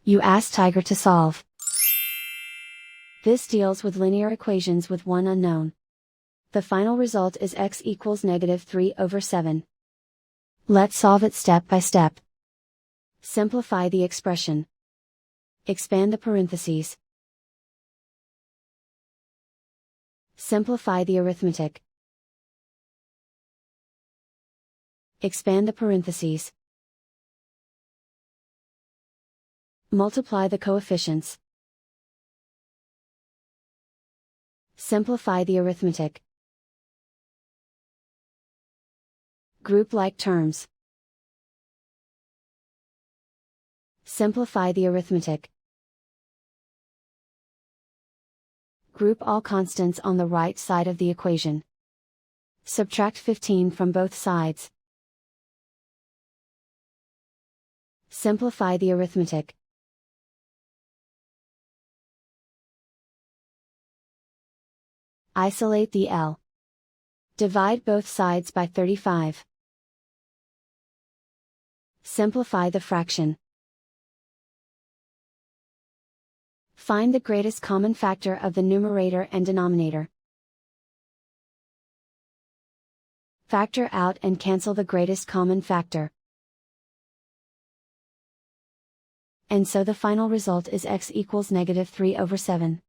You ask Tiger to solve. This deals with linear equations with one unknown. The final result is x equals -3/7. Let's solve it step by step. Simplify the expression. Expand the parentheses. Simplify the arithmetic. Expand the parentheses. Multiply the coefficients. Simplify the arithmetic. Group like terms. Simplify the arithmetic. Group all constants on the right side of the equation. Subtract 15 from both sides. Simplify the arithmetic. Isolate the L. Divide both sides by 35. Simplify the fraction. Find the greatest common factor of the numerator and denominator. Factor out and cancel the greatest common factor. And so the final result is x equals -3/7.